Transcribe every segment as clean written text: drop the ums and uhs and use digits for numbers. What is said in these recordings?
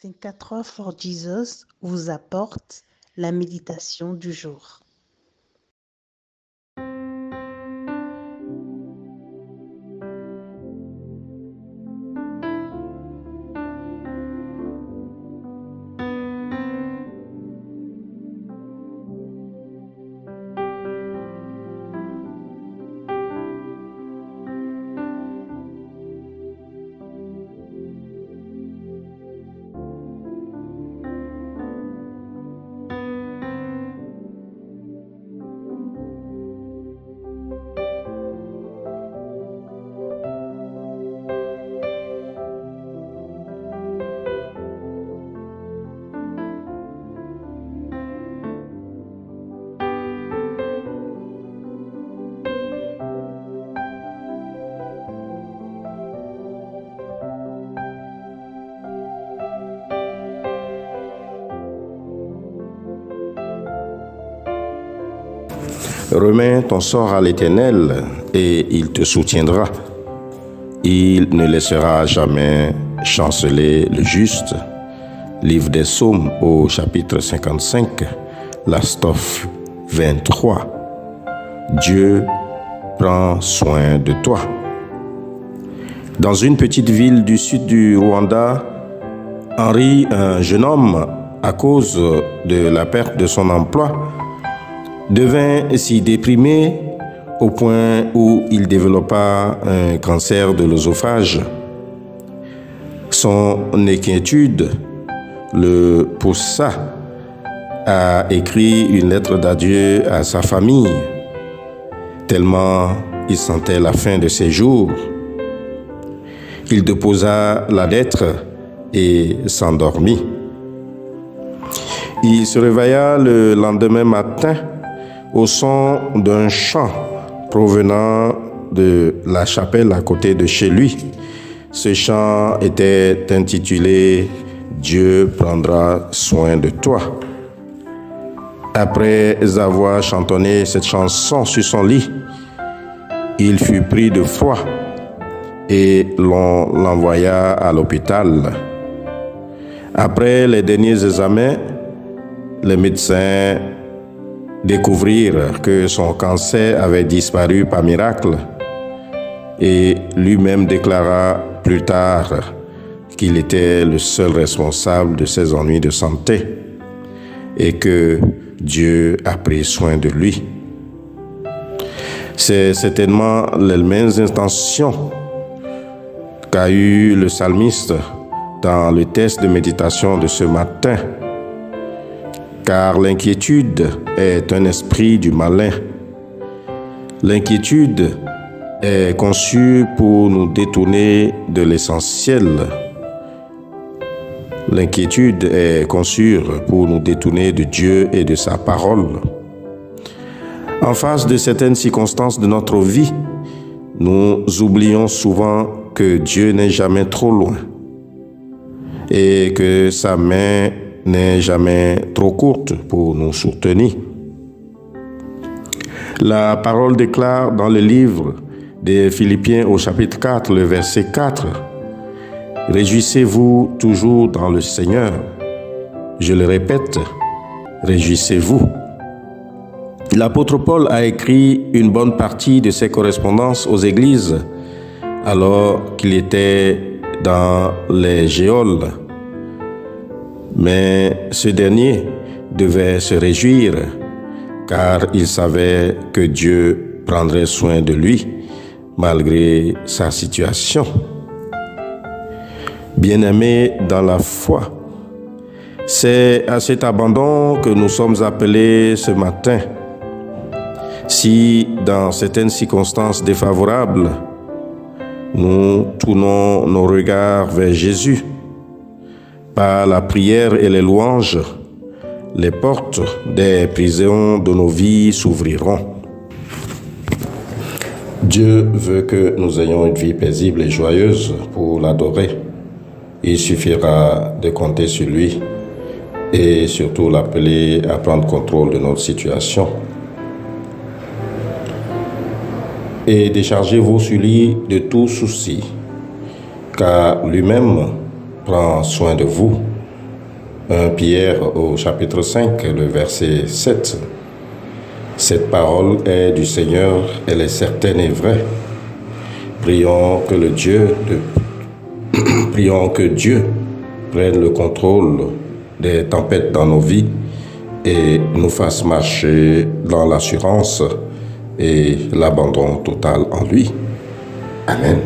Think4 for Jesus vous apporte la méditation du jour. Remets ton sort à l'Éternel et il te soutiendra. Il ne laissera jamais chanceler le juste. Livre des Psaumes au chapitre 55, la strophe 23. Dieu prend soin de toi. Dans une petite ville du sud du Rwanda, Henri, un jeune homme, à cause de la perte de son emploi, devint si déprimé au point où il développa un cancer de l'œsophage. Son inquiétude le poussa à écrire une lettre d'adieu à sa famille, tellement il sentait la fin de ses jours. Il déposa la lettre et s'endormit. Il se réveilla le lendemain matin au son d'un chant provenant de la chapelle à côté de chez lui. Ce chant était intitulé « Dieu prendra soin de toi ». Après avoir chantonné cette chanson sur son lit, il fut pris de froid et l'on l'envoya à l'hôpital. Après les derniers examens, les médecins découvrirent que son cancer avait disparu par miracle et lui-même déclara plus tard qu'il était le seul responsable de ses ennuis de santé et que Dieu a pris soin de lui. C'est certainement les mêmes intentions qu'a eu le psalmiste dans le texte de méditation de ce matin. Car l'inquiétude est un esprit du malin. L'inquiétude est conçue pour nous détourner de l'essentiel. L'inquiétude est conçue pour nous détourner de Dieu et de sa parole. En face de certaines circonstances de notre vie, nous oublions souvent que Dieu n'est jamais trop loin et que sa main n'est jamais trop courte pour nous soutenir. La parole déclare dans le livre des Philippiens au chapitre 4, le verset 4, « Réjouissez-vous toujours dans le Seigneur. Je le répète, réjouissez-vous. » L'apôtre Paul a écrit une bonne partie de ses correspondances aux églises alors qu'il était dans les géoles. Mais ce dernier devait se réjouir car il savait que Dieu prendrait soin de lui malgré sa situation. Bien-aimés dans la foi, c'est à cet abandon que nous sommes appelés ce matin. Si dans certaines circonstances défavorables, nous tournons nos regards vers Jésus, par la prière et les louanges, les portes des prisons de nos vies s'ouvriront. Dieu veut que nous ayons une vie paisible et joyeuse pour l'adorer. Il suffira de compter sur lui et surtout l'appeler à prendre contrôle de notre situation. Et déchargez-vous sur lui de tout souci, car lui-même prend soin de vous. 1 Pierre au chapitre 5, le verset 7. Cette parole est du Seigneur, elle est certaine et vraie. Prions que Dieu prenne le contrôle des tempêtes dans nos vies et nous fasse marcher dans l'assurance et l'abandon total en lui. Amen.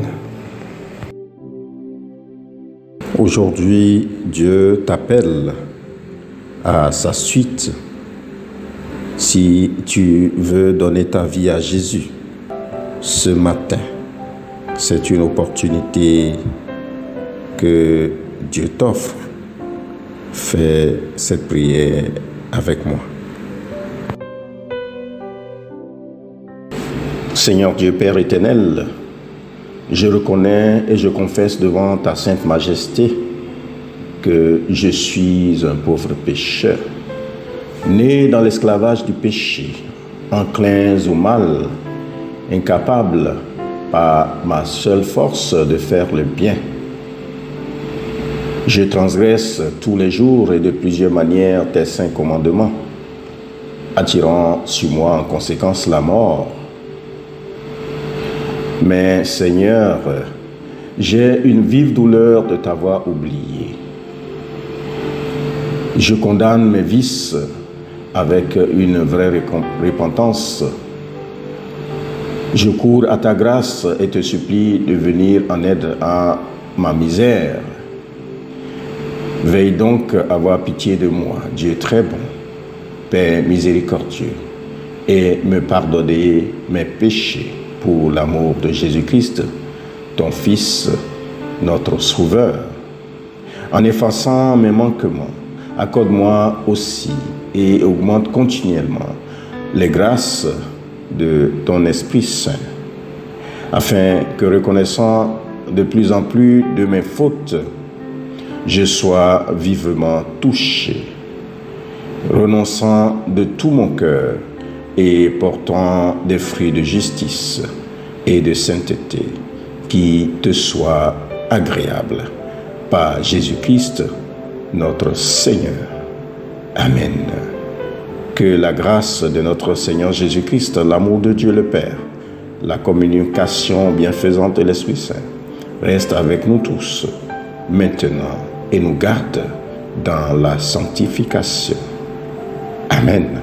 Aujourd'hui, Dieu t'appelle à sa suite. Si tu veux donner ta vie à Jésus ce matin, c'est une opportunité que Dieu t'offre. Fais cette prière avec moi. Seigneur Dieu Père éternel, je reconnais et je confesse devant ta sainte majesté que je suis un pauvre pécheur, né dans l'esclavage du péché, enclin au mal, incapable par ma seule force de faire le bien. Je transgresse tous les jours et de plusieurs manières tes saints commandements, attirant sur moi en conséquence la mort. Mais Seigneur, j'ai une vive douleur de t'avoir oublié. Je condamne mes vices avec une vraie repentance. Je cours à ta grâce et te supplie de venir en aide à ma misère. Veille donc à avoir pitié de moi, Dieu très bon, Père miséricordieux, et me pardonner mes péchés pour l'amour de Jésus-Christ, ton Fils, notre Sauveur. En effaçant mes manquements, accorde-moi aussi et augmente continuellement les grâces de ton Esprit Saint, afin que, reconnaissant de plus en plus de mes fautes, je sois vivement touché, renonçant de tout mon cœur et portant des fruits de justice et de sainteté qui te soient agréables. Par Jésus-Christ, notre Seigneur. Amen. Que la grâce de notre Seigneur Jésus-Christ, l'amour de Dieu le Père, la communication bienfaisante de l'Esprit Saint reste avec nous tous, maintenant, et nous garde dans la sanctification. Amen.